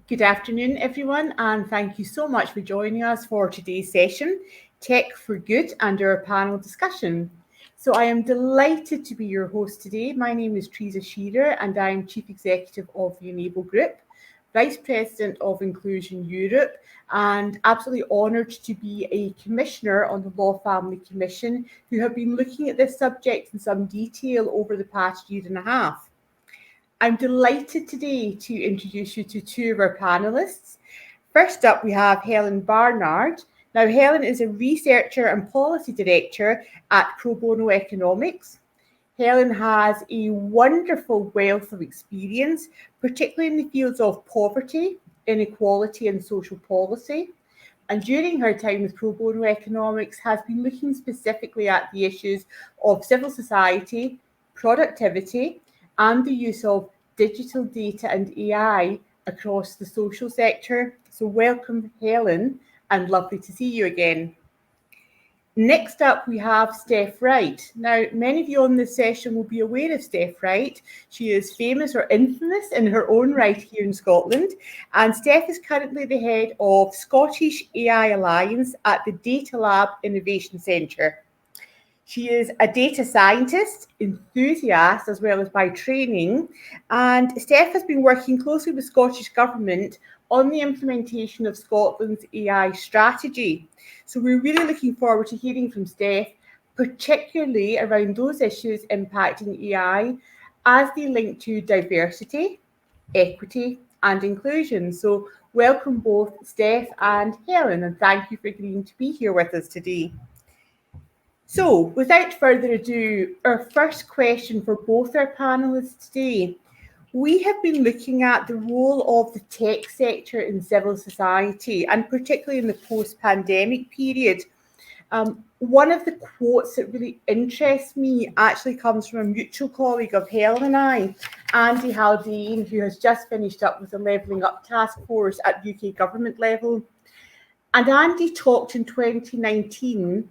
Good afternoon, everyone, and thank you so much for joining us for today's session, Tech for Good, and our panel discussion. So I am delighted to be your host today. My name is Teresa Shearer, and I am Chief Executive of the Enable Group, Vice President of Inclusion Europe, and absolutely honoured to be a Commissioner on the Law Family Commission, who have been looking at this subject in some detail over the past year and a half. I'm delighted today to introduce you to two of our panellists. First up, we have Helen Barnard. Now, Helen is a researcher and policy director at Pro Bono Economics. Helen has a wonderful wealth of experience, particularly in the fields of poverty, inequality, and social policy. And during her time with Pro Bono Economics, has been looking specifically at the issues of civil society, productivity, and the use of digital data and AI across the social sector. So welcome, Helen, and lovely to see you again. Next up, we have Steph Wright. Now, many of you on this session will be aware of Steph Wright. She is famous or infamous in her own right here in Scotland. And Steph is currently the head of Scottish AI Alliance at the Data Lab Innovation Centre. She is a data scientist, enthusiast, as well as by training. And Steph has been working closely with Scottish Government on the implementation of Scotland's AI strategy. So we're really looking forward to hearing from Steph, particularly around those issues impacting AI as they link to diversity, equity, and inclusion. So welcome both Steph and Helen, and thank you for agreeing to be here with us today. So, without further ado, our first question for both our panellists today. We have been looking at the role of the tech sector in civil society, and particularly in the post-pandemic period. One of the quotes that really interests me actually comes from a mutual colleague of Helen and I, Andy Haldane, who has just finished up with the Levelling Up Task Force at UK government level. And Andy talked in 2019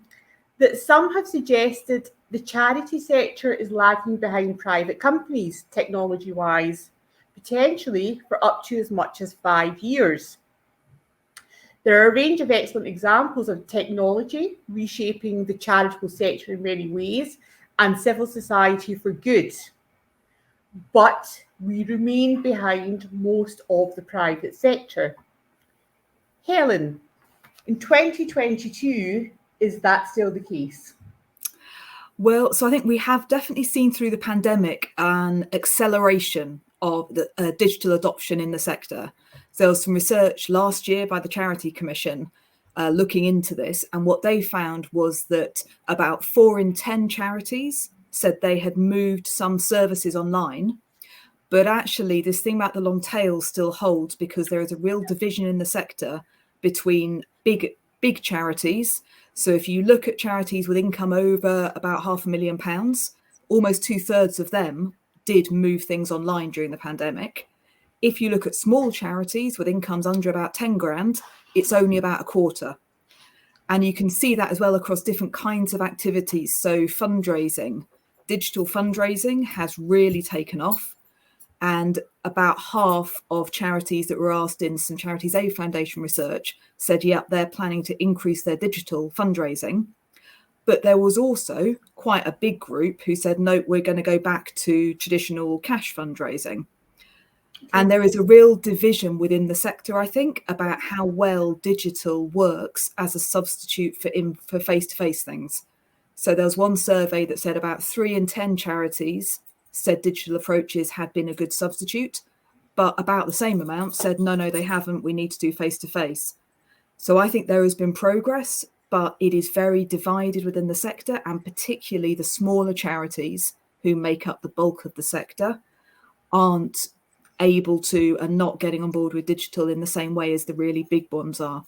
that some have suggested the charity sector is lagging behind private companies, technology-wise, potentially for up to as much as 5 years. There are a range of excellent examples of technology reshaping the charitable sector in many ways and civil society for good. But we remain behind most of the private sector. Helen, in 2022, is that still the case? Well, so I think we have definitely seen through the pandemic an acceleration of the digital adoption in the sector. So there was some research last year by the Charity Commission looking into this, and what they found was that about 4 in 10 charities said they had moved some services online. But actually, this thing about the long tail still holds, because there is a real division in the sector between big charities. So if you look at charities with income over about £500,000, almost 2/3 of them did move things online during the pandemic. If you look at small charities with incomes under about 10 grand, it's only about a quarter. And you can see that as well across different kinds of activities. So fundraising, digital fundraising has really taken off. And about half of charities that were asked in some Charities Aid Foundation research said, yeah, they're planning to increase their digital fundraising. But there was also quite a big group who said, no, we're going to go back to traditional cash fundraising. And there is a real division within the sector, I think, about how well digital works as a substitute for face-to-face things. So there was one survey that said about 3 in 10 charities said digital approaches had been a good substitute, but about the same amount said, no, they haven't, we need to do face-to-face. So I think there has been progress, but it is very divided within the sector, and particularly the smaller charities who make up the bulk of the sector aren't able to and not getting on board with digital in the same way as the really big ones are.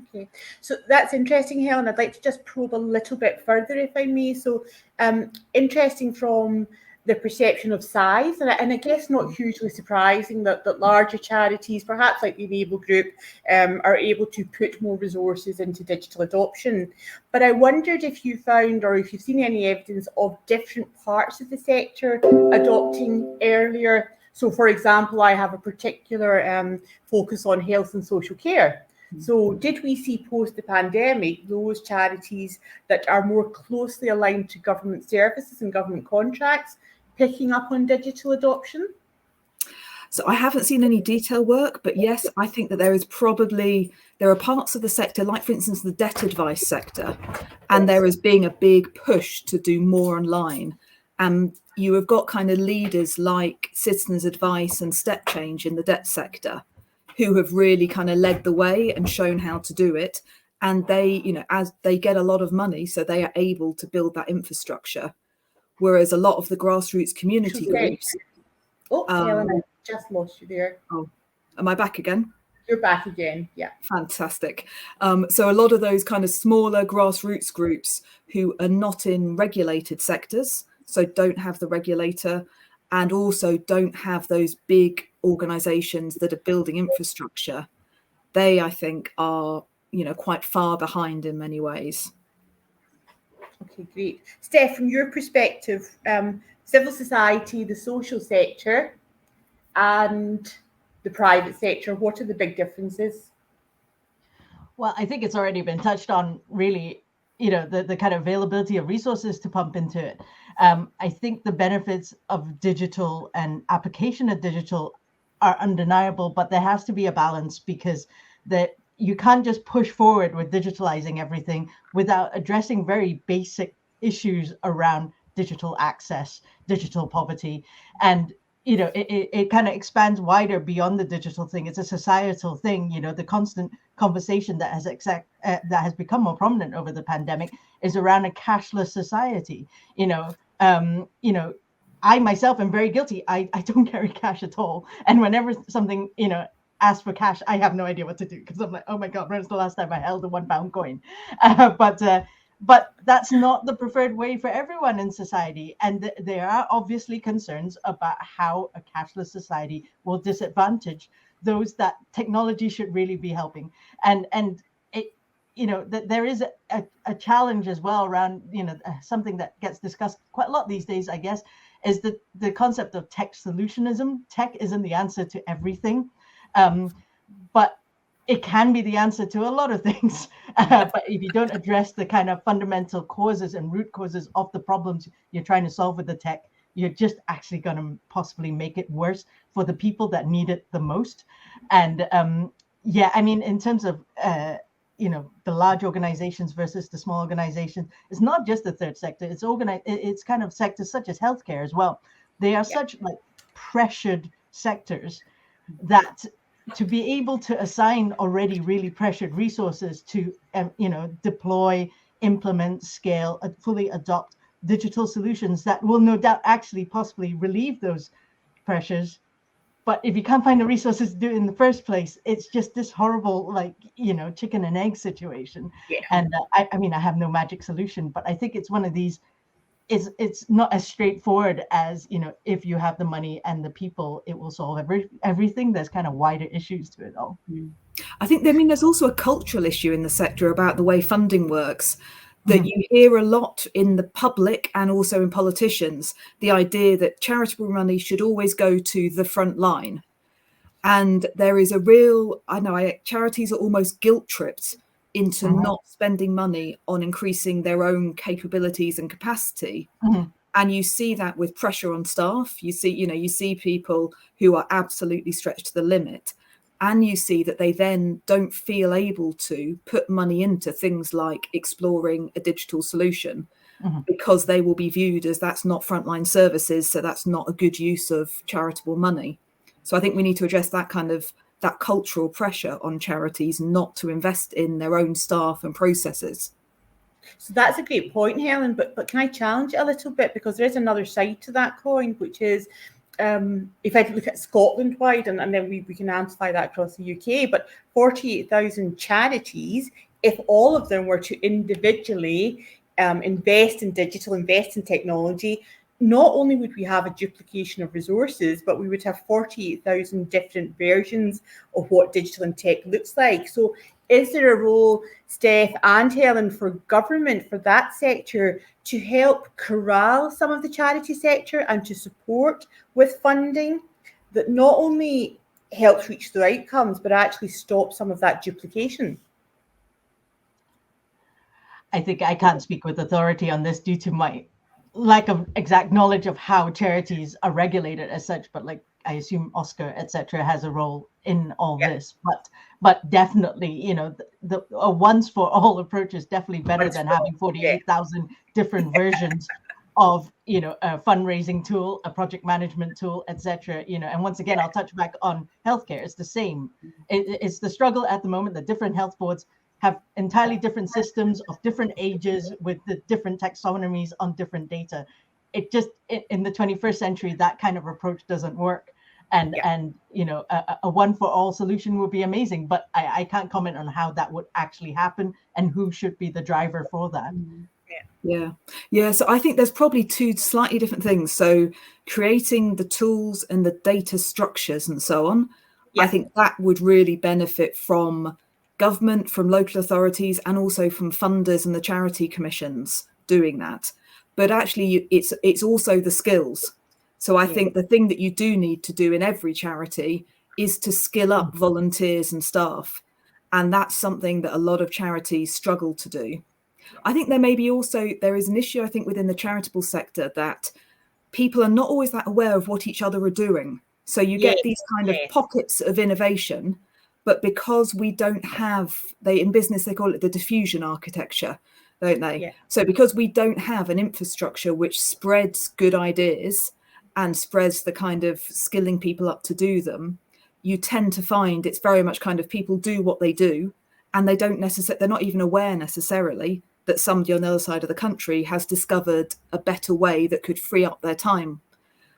Okay, so that's interesting, Helen. I'd like to just probe a little bit further, if I may. So interesting from the perception of size, and I guess not hugely surprising that larger charities, perhaps like the Enable Group, are able to put more resources into digital adoption. But I wondered if you found, or if you've seen any evidence of different parts of the sector adopting earlier So, for example, I have a particular focus on health and social care. So did we see post the pandemic those charities that are more closely aligned to government services and government contracts picking up on digital adoption? So I haven't seen any detail work, but yes, I think that there are parts of the sector, like for instance, the debt advice sector, and there is being a big push to do more online. And you have got kind of leaders like Citizens Advice and Step Change in the debt sector who have really kind of led the way and shown how to do it. And they, as they get a lot of money, so they are able to build that infrastructure. Whereas a lot of the grassroots community groups. Helen, I just lost you there. Oh, am I back again? You're back again, yeah. Fantastic. So a lot of those kind of smaller grassroots groups who are not in regulated sectors, so don't have the regulator, and also don't have those big organizations that are building infrastructure, they, I think, are, quite far behind in many ways. Okay, great. Steph, from your perspective, civil society, the social sector, and the private sector, what are the big differences? Well, I think it's already been touched on, really, the kind of availability of resources to pump into it. I think the benefits of digital and application of digital are undeniable, but there has to be a balance, because you can't just push forward with digitalizing everything without addressing very basic issues around digital access, digital poverty. And it kind of expands wider beyond the digital thing. It's a societal thing. The constant conversation that has become more prominent over the pandemic is around a cashless society. I myself am very guilty. I don't carry cash at all. And whenever something, asks for cash, I have no idea what to do, because I'm like, oh my God, when was the last time I held a £1 coin? But that's not the preferred way for everyone in society. And there are obviously concerns about how a cashless society will disadvantage those that technology should really be helping. And it, that there is a challenge as well around, something that gets discussed quite a lot these days, I guess, is the concept of tech solutionism. Tech isn't the answer to everything, but it can be the answer to a lot of things. But if you don't address the kind of fundamental causes and root causes of the problems you're trying to solve with the tech, you're just actually going to possibly make it worse for the people that need it the most. And in terms of the large organizations versus the small organizations, it's not just the third sector. It's kind of sectors such as healthcare as well. They are such pressured sectors that to be able to assign already really pressured resources to, deploy, implement, scale, fully adopt digital solutions that will no doubt actually possibly relieve those pressures. But if you can't find the resources to do it in the first place, it's just this horrible, chicken and egg situation. Yeah. And I have no magic solution, but I think it's one of these, it's not as straightforward as, if you have the money and the people, it will solve everything. There's kind of wider issues to it all. I think, there's also a cultural issue in the sector about the way funding works, that you hear a lot in the public and also in politicians, the idea that charitable money should always go to the front line. And there is a real, charities are almost guilt tripped into not spending money on increasing their own capabilities and capacity. And you see that with pressure on staff. You see people who are absolutely stretched to the limit. And you see that they then don't feel able to put money into things like exploring a digital solution, because they will be viewed as that's not frontline services, so that's not a good use of charitable money. So I think we need to address that that cultural pressure on charities not to invest in their own staff and processes. So that's a great point, Helen, but can I challenge it a little bit? Because there is another side to that coin, which is, if I look at Scotland wide, and then we can amplify that across the UK, but 48,000 charities, if all of them were to individually invest in digital, invest in technology, not only would we have a duplication of resources, but we would have 48,000 different versions of what digital and tech looks like. So is there a role, Steph and Helen, for government, for that sector, to help corral some of the charity sector and to support with funding that not only helps reach the outcomes, but actually stops some of that duplication? I think I can't speak with authority on this due to my lack of exact knowledge of how charities are regulated as such, but like I assume Oscar, etc., has a role in all this. But definitely, you know, the a once for all approach is definitely better than having 48,000 different versions of, you know, a fundraising tool, a project management tool, etc. You know, and once again, I'll touch back on healthcare. It's the same. It's the struggle at the moment that different health boards have entirely different systems of different ages with the different taxonomies on different data. It just, in the 21st century, that kind of approach doesn't work. And you know, a one for all solution would be amazing, but I can't comment on how that would actually happen and who should be the driver for that. Yeah. So I think there's probably two slightly different things. So creating the tools and the data structures and so on, I think that would really benefit from government, from local authorities, and also from funders and the charity commissions doing that. But actually, it's also the skills. So I think the thing that you do need to do in every charity is to skill up volunteers and staff. And that's something that a lot of charities struggle to do. I think there is an issue, I think, within the charitable sector that people are not always that aware of what each other are doing. So you get these kind of pockets of innovation, but because we don't have, in business, they call it the diffusion architecture, don't they? Yeah. So because we don't have an infrastructure which spreads good ideas and spreads the kind of skilling people up to do them, you tend to find it's very much kind of people do what they do, and they're not even aware necessarily that somebody on the other side of the country has discovered a better way that could free up their time.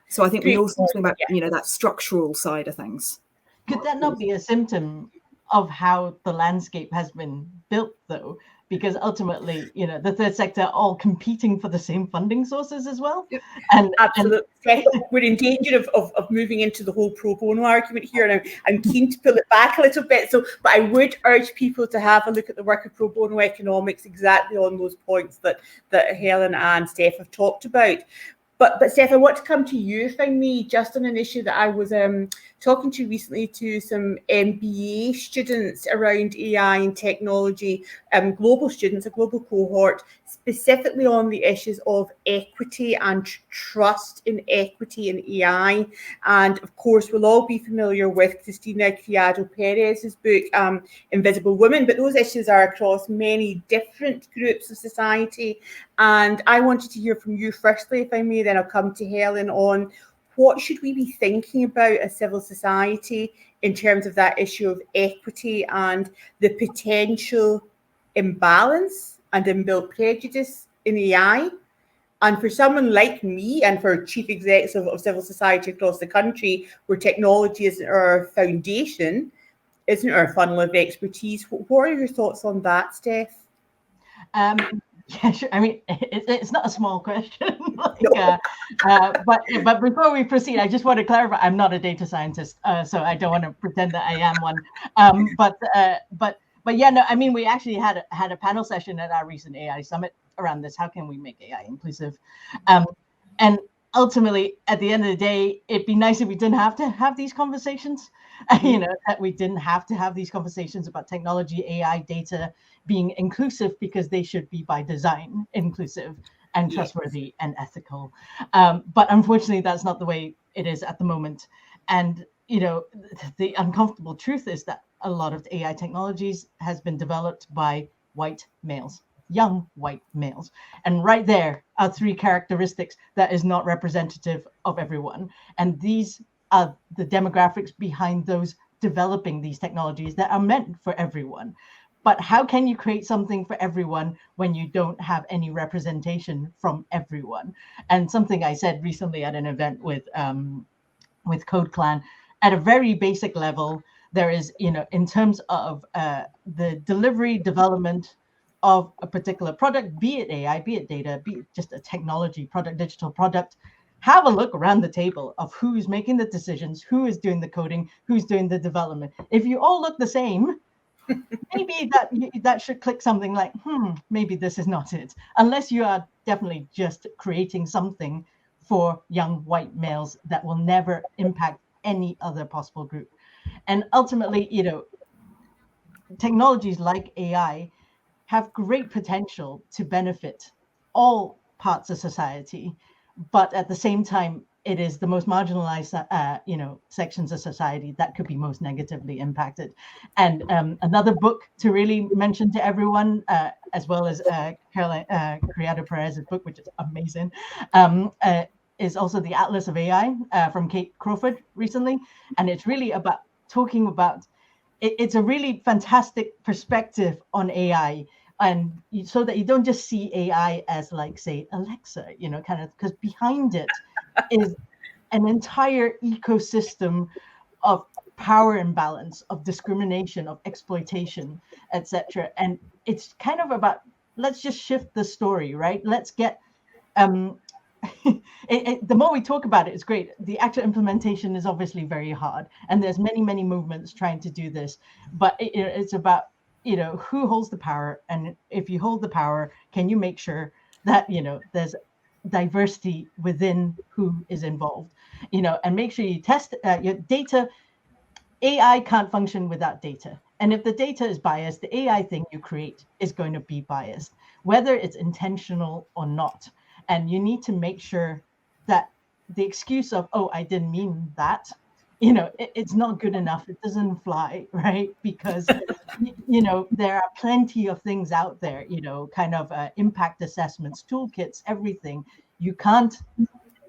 So I think we also think about, you know, that structural side of things. Could that not be a symptom of how the landscape has been built, though? Because ultimately, you know, the third sector are all competing for the same funding sources as well. And absolutely, we're in danger of moving into the whole pro bono argument here, and I'm keen to pull it back a little bit. But I would urge people to have a look at the work of pro bono economics exactly on those points that Helen and Steph have talked about. But Steph, I want to come to you, if I may, just on an issue that I was talking to recently to some MBA students around AI and technology, global students, a global cohort, specifically on the issues of equity and trust in equity in AI. And of course, we'll all be familiar with Cristina Criado Perez's book, Invisible Women, but those issues are across many different groups of society. And I wanted to hear from you firstly, if I may, then I'll come to Helen on what should we be thinking about as civil society in terms of that issue of equity and the potential imbalance and inbuilt prejudice in AI. And for someone like me and for chief execs of civil society across the country, where technology isn't our foundation, isn't our funnel of expertise, what are your thoughts on that, Steph? Yeah, sure. I mean, it's not a small question. But before we proceed, I just want to clarify: I'm not a data scientist, so I don't want to pretend that I am one. But yeah, no. I mean, we actually had a panel session at our recent AI summit around this. How can we make AI inclusive? And ultimately, at the end of the day, it'd be nice if we didn't have to have these conversations. You know, that we didn't have to have these conversations about technology, AI, data being inclusive, because they should be by design inclusive and trustworthy and ethical. But unfortunately, that's not the way it is at the moment. And, you know, the uncomfortable truth is that a lot of AI technologies has been developed by white males, young white males. And right there are three characteristics that is not representative of everyone. And these are the demographics behind those developing these technologies that are meant for everyone. But how can you create something for everyone when you don't have any representation from everyone? And something I said recently at an event with Code Clan, at a very basic level, there is, you know, in terms of the delivery, development of a particular product, be it AI, be it data, be it just a technology product, digital product, have a look around the table of who's making the decisions, who is doing the coding, who's doing the development. If you all look the same, maybe that should click something like, maybe this is not it. Unless you are definitely just creating something for young white males that will never impact any other possible group. And ultimately, technologies like AI have great potential to benefit all parts of society, but at the same time, it is the most marginalized, sections of society that could be most negatively impacted. And another book to really mention to everyone, as well as Caroline Criado Perez's book, which is amazing, is also The Atlas of AI from Kate Crawford recently. And it's really about talking about, it's a really fantastic perspective on AI. And so that you don't just see AI as like, say, Alexa, kind of, because behind it is an entire ecosystem of power imbalance, of discrimination, of exploitation, etc. And it's kind of about, let's just shift the story, right? Let's get the more we talk about it, it's great. The actual implementation is obviously very hard, and there's many movements trying to do this, but it's about who holds the power, and if you hold the power, can you make sure that there's diversity within who is involved, and make sure you test your data. AI can't function without data, and if the data is biased, the AI thing you create is going to be biased, whether it's intentional or not. And you need to make sure that the excuse of, oh, I didn't mean that, it's not good enough. It doesn't fly, right? Because, there are plenty of things out there, kind of impact assessments, toolkits, everything. You can't,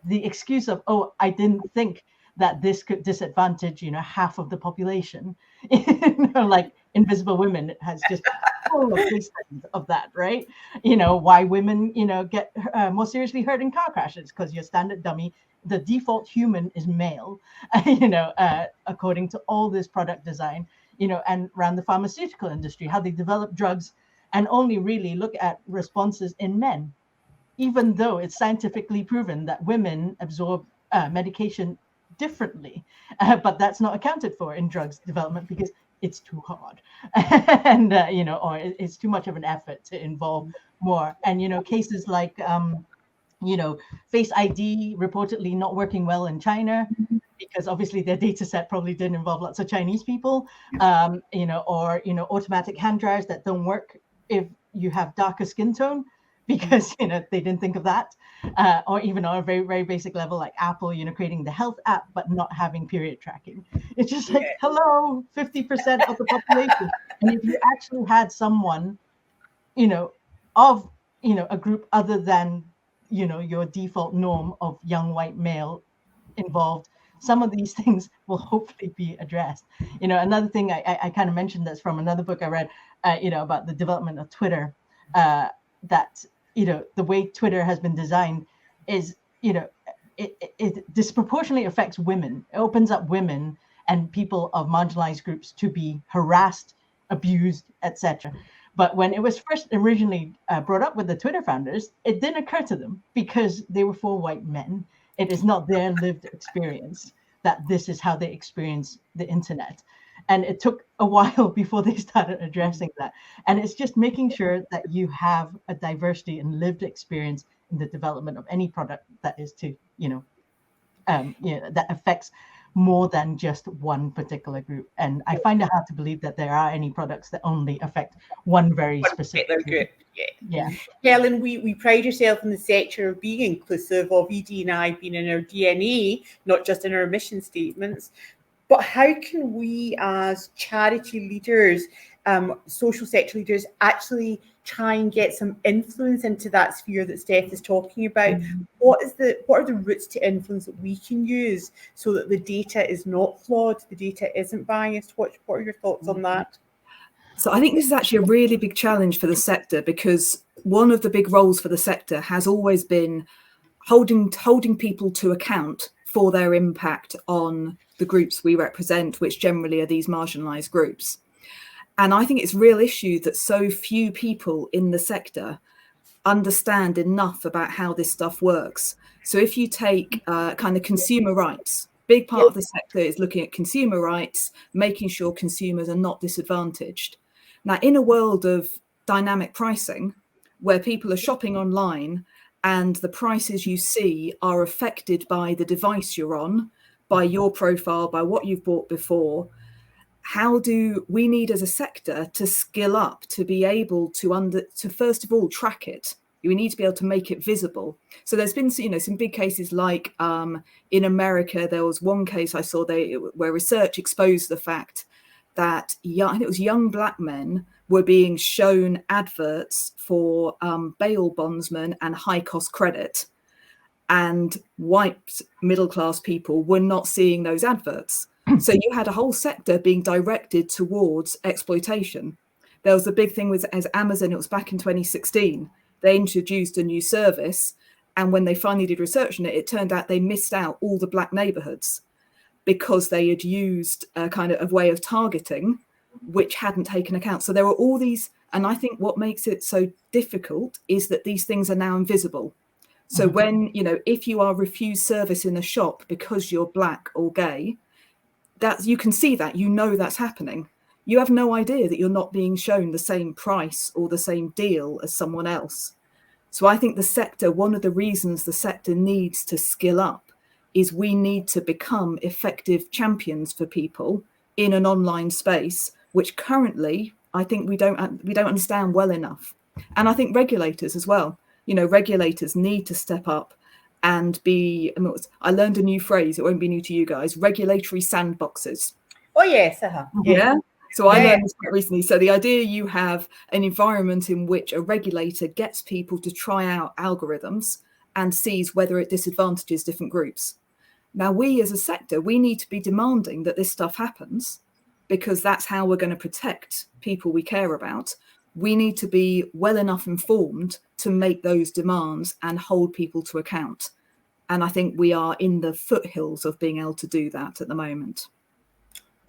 the excuse of, oh, I didn't think that this could disadvantage, half of the population, like Invisible Women has just full of case studies of that, right? Why women, get more seriously hurt in car crashes, because your standard dummy, the default human is male, according to all this product design, and around the pharmaceutical industry, how they develop drugs and only really look at responses in men, even though it's scientifically proven that women absorb medication differently, but that's not accounted for in drugs development because it's too hard, and or it's too much of an effort to involve more. And cases like Face ID reportedly not working well in China because obviously their data set probably didn't involve lots of Chinese people, or automatic hand dryers that don't work if you have darker skin tone, because they didn't think of that, or even on a very, very basic level, like Apple, creating the health app but not having period tracking. It's just like, hello, 50% of the population. And if you actually had someone, of a group other than your default norm of young white male involved, some of these things will hopefully be addressed. Another thing I kind of mentioned that's from another book I read, about the development of Twitter, that the way Twitter has been designed is, it disproportionately affects women. It opens up women and people of marginalized groups to be harassed, abused, etc. But when it was first originally brought up with the Twitter founders, it didn't occur to them because they were for white men. It is not their lived experience that this is how they experience the internet. And it took a while before they started addressing that. And it's just making sure that you have a diversity and lived experience in the development of any product that is to, that affects more than just one particular group. And I find it hard to believe that there are any products that only affect one very specific group. Yeah. Helen, we pride ourselves in the sector of being inclusive, of ED&I being in our DNA, not just in our mission statements. But how can we as charity leaders, social sector leaders, actually try and get some influence into that sphere that Steph is talking about? Mm-hmm. What are the routes to influence that we can use so that the data is not flawed, the data isn't biased? What are your thoughts on that? So I think this is actually a really big challenge for the sector, because one of the big roles for the sector has always been holding people to account for their impact on the groups we represent, which generally are these marginalized groups. And I think it's a real issue that so few people in the sector understand enough about how this stuff works. So if you take kind of consumer rights, big part of the sector is looking at consumer rights, making sure consumers are not disadvantaged. Now, in a world of dynamic pricing, where people are shopping online and the prices you see are affected by the device you're on, by your profile, by what you've bought before. How do we need as a sector to skill up to be able to first of all track it? We need to be able to make it visible. So there's been, some big cases like in America, there was one case I saw where research exposed the fact that I think it was young black men were being shown adverts for bail bondsmen and high cost credit, and white middle class people were not seeing those adverts. So you had a whole sector being directed towards exploitation. There was a big thing with as Amazon, it was back in 2016, they introduced a new service. And when they finally did research on it, it turned out they missed out all the black neighborhoods because they had used a kind of way of targeting, which hadn't taken account. So there were all these, and I think what makes it so difficult is that these things are now invisible. So when, if you are refused service in a shop because you're black or gay, that you can see that, that's happening. You have no idea that you're not being shown the same price or the same deal as someone else. So I think one of the reasons the sector needs to skill up is we need to become effective champions for people in an online space, which currently I think we don't understand well enough. And I think regulators as well. Regulators need to step up and be, I learned a new phrase, it won't be new to you guys, regulatory sandboxes. Oh, yes. Yeah. So I learned this quite recently. So the idea you have an environment in which a regulator gets people to try out algorithms and sees whether it disadvantages different groups. Now, we as a sector, we need to be demanding that this stuff happens because that's how we're going to protect people we care about. We need to be well enough informed to make those demands and hold people to account. And I think we are in the foothills of being able to do that at the moment.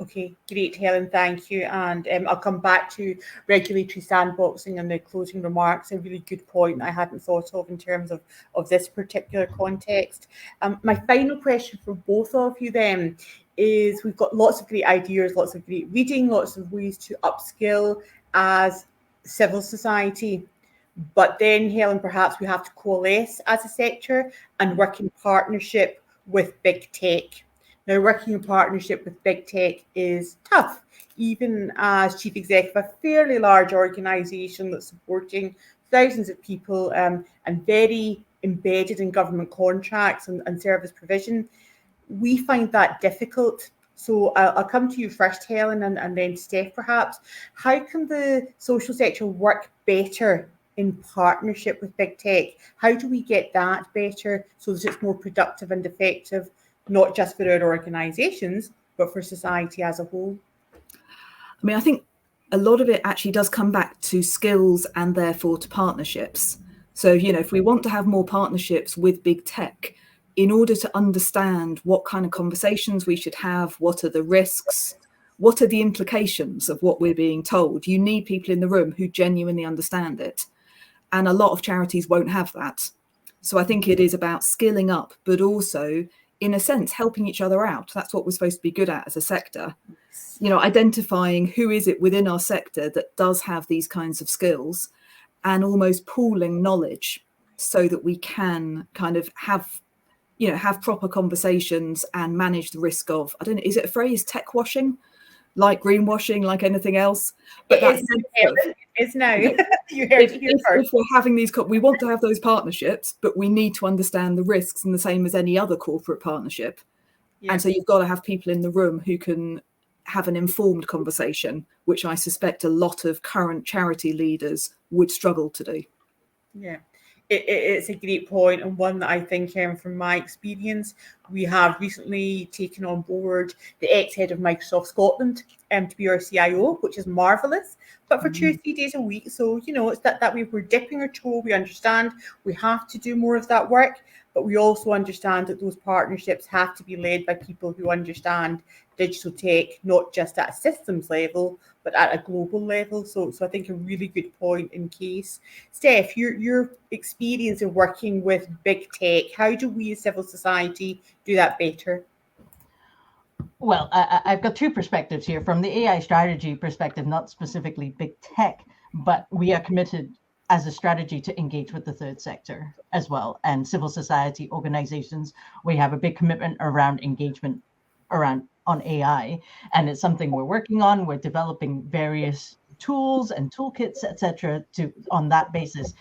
Okay, great, Helen, thank you. And I'll come back to regulatory sandboxing and the closing remarks. A really good point I hadn't thought of in terms of this particular context. My final question for both of you then is, we've got lots of great ideas, lots of great reading, lots of ways to upskill as civil society. But then, Helen, perhaps we have to coalesce as a sector and work in partnership with big tech. Now, working in partnership with big tech is tough, even as chief executive of a fairly large organisation that's supporting thousands of people and very embedded in government contracts and service provision. We find that difficult. So I'll come to you first, Helen, and then Steph, perhaps. How can the social sector work better in partnership with big tech? How do we get that better so that it's more productive and effective, not just for our organisations, but for society as a whole? I think a lot of it actually does come back to skills and therefore to partnerships. So, if we want to have more partnerships with big tech, in order to understand what kind of conversations we should have, what are the risks, what are the implications of what we're being told, you need people in the room who genuinely understand it. And a lot of charities won't have that. So I think it is about skilling up, but also, in a sense, helping each other out. That's what we're supposed to be good at as a sector. Identifying who is it within our sector that does have these kinds of skills and almost pooling knowledge so that we can kind of have proper conversations and manage the risk of, I don't know, is it a phrase, tech washing, like greenwashing, like anything else? But it's now. You heard it here first. If we're having these, we want to have those partnerships, but we need to understand the risks, and the same as any other corporate partnership. Yeah. And so you've got to have people in the room who can have an informed conversation, which I suspect a lot of current charity leaders would struggle to do. Yeah. It's a great point, and one that I think, from my experience, we have recently taken on board the ex-head of Microsoft Scotland to be our CIO, which is marvellous, but for 2-3 days a week. So, it's that we're dipping our toe. We understand we have to do more of that work, but we also understand that those partnerships have to be led by people who understand digital tech, not just at a systems level, but at a global level. So I think a really good point in case. Steph, your experience of working with big tech, how do we as civil society do that better? Well, I've got two perspectives here. From the AI strategy perspective, not specifically big tech, but we are committed as a strategy to engage with the third sector as well, and civil society organizations. We have a big commitment around engagement on AI, and it's something we're working on. We're developing various tools and toolkits, etc., to on that basis.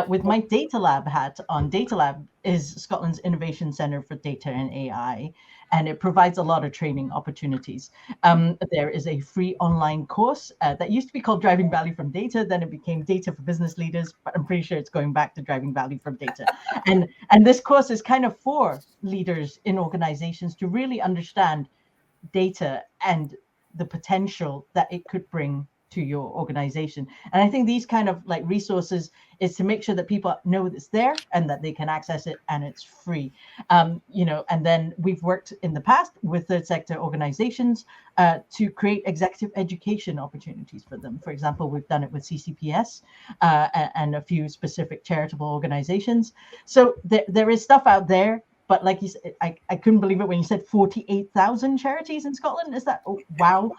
With my Data Lab hat on, Data Lab is Scotland's Innovation Centre for Data and AI, and it provides a lot of training opportunities. There is a free online course that used to be called Driving Value from Data, then it became Data for Business Leaders, but I'm pretty sure it's going back to Driving Value from Data. And this course is kind of for leaders in organizations to really understand data and the potential that it could bring to your organization. And I think these kind of like resources is to make sure that people know it's there and that they can access it, and it's free. You know, and then we've worked in the past with third sector organizations to create executive education opportunities for them. For example, we've done it with CCPS and a few specific charitable organizations. So there is stuff out there. But like you said, I couldn't believe it when you said 48,000 charities in Scotland. Is that, oh, wow?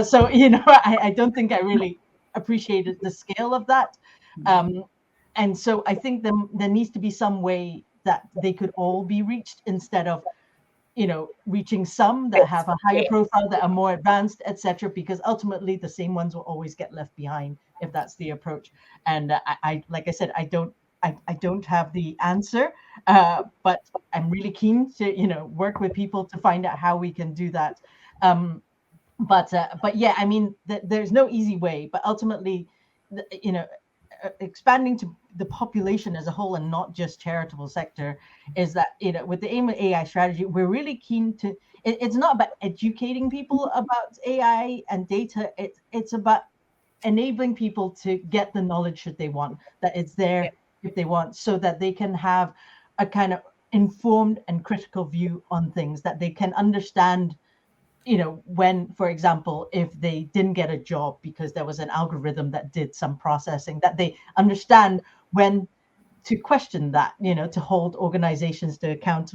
So, you know, I don't think I really appreciated the scale of that. And so I think there needs to be some way that they could all be reached instead of, you know, reaching some that have a higher profile, that are more advanced, etc. Because ultimately the same ones will always get left behind if that's the approach. And I like I said, I don't have the answer, but I'm really keen to, you know, work with people to find out how we can do that. But yeah, I mean, there's no easy way, but ultimately, you know, expanding to the population as a whole and not just charitable sector is that, you know, with the aim of AI strategy, we're really keen to, it's not about educating people about AI and data. It's about enabling people to get the knowledge should they want, that it's there if they want, so that they can have a kind of informed and critical view on things, that they can understand, you know, when, for example, if they didn't get a job because there was an algorithm that did some processing, that they understand when to question that, you know, to hold organizations to account.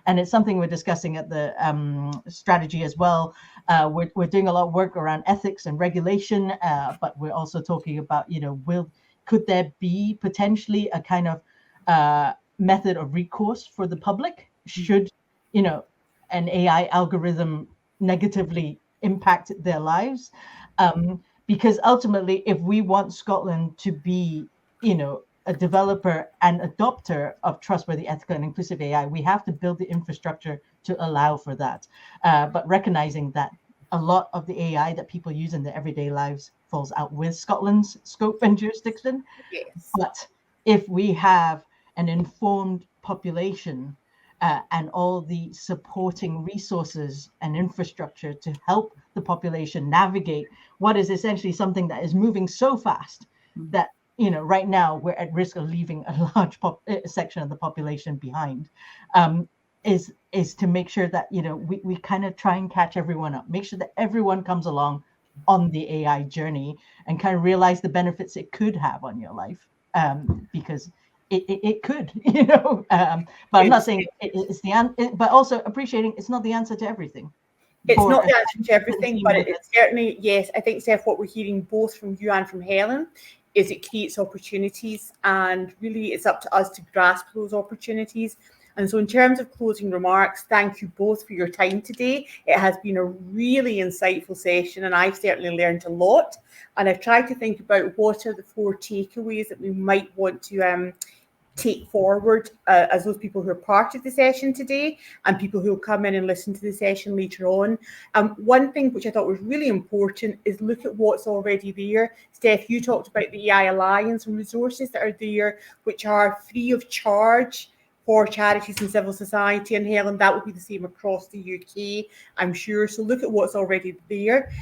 And it's something we're discussing at the strategy as well. We're doing a lot of work around ethics and regulation, but we're also talking about, you know, could there be potentially a kind of method of recourse for the public should, you know, an AI algorithm negatively impact their lives? Because ultimately, if we want Scotland to be, you know, a developer and adopter of trustworthy, ethical, and inclusive AI, we have to build the infrastructure to allow for that. But recognizing that a lot of the AI that people use in their everyday lives falls out with Scotland's scope and jurisdiction. Yes. But if we have an informed population and all the supporting resources and infrastructure to help the population navigate what is essentially something that is moving so fast that, you know, right now we're at risk of leaving a large section of the population behind, is to make sure that, you know, we kind of try and catch everyone up, make sure that everyone comes along on the AI journey and kind of realize the benefits it could have on your life, because it could, you know, but I'm not saying it's the answer, but also appreciating it's not the answer to everything. It's not the answer to everything, but it's certainly, yes, I think, Steph, what we're hearing both from you and from Helen is it creates opportunities, and really it's up to us to grasp those opportunities. And so in terms of closing remarks, thank you both for your time today. It has been a really insightful session, and I've certainly learned a lot. And I've tried to think about what are the 4 takeaways that we might want to take forward as those people who are part of the session today and people who will come in and listen to the session later on. One thing which I thought was really important is look at what's already there. Steph, you talked about the AI Alliance and resources that are there, which are free of charge for charities and civil society. And Helen, that will be the same across the UK, I'm sure. So look at what's already there.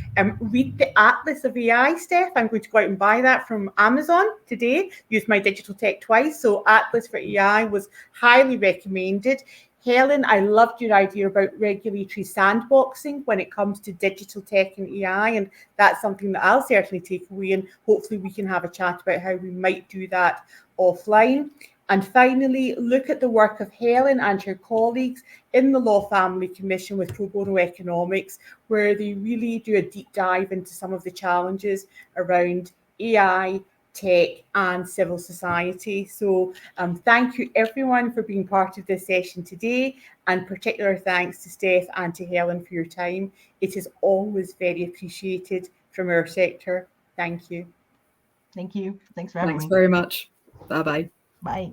Read the Atlas of AI, Steph. I'm going to go out and buy that from Amazon today. Used my digital tech twice. So Atlas for AI was highly recommended. Helen, I loved your idea about regulatory sandboxing when it comes to digital tech and AI. And that's something that I'll certainly take away. And hopefully we can have a chat about how we might do that offline. And finally, look at the work of Helen and her colleagues in the Law Family Commission with Pro Bono Economics, where they really do a deep dive into some of the challenges around AI tech and civil society. So thank you everyone for being part of this session today, and particular thanks to Steph and to Helen for your time. It is always very appreciated from our sector. Thank you. Thank you. Thanks for having me. Thanks very much. Bye-bye. Bye.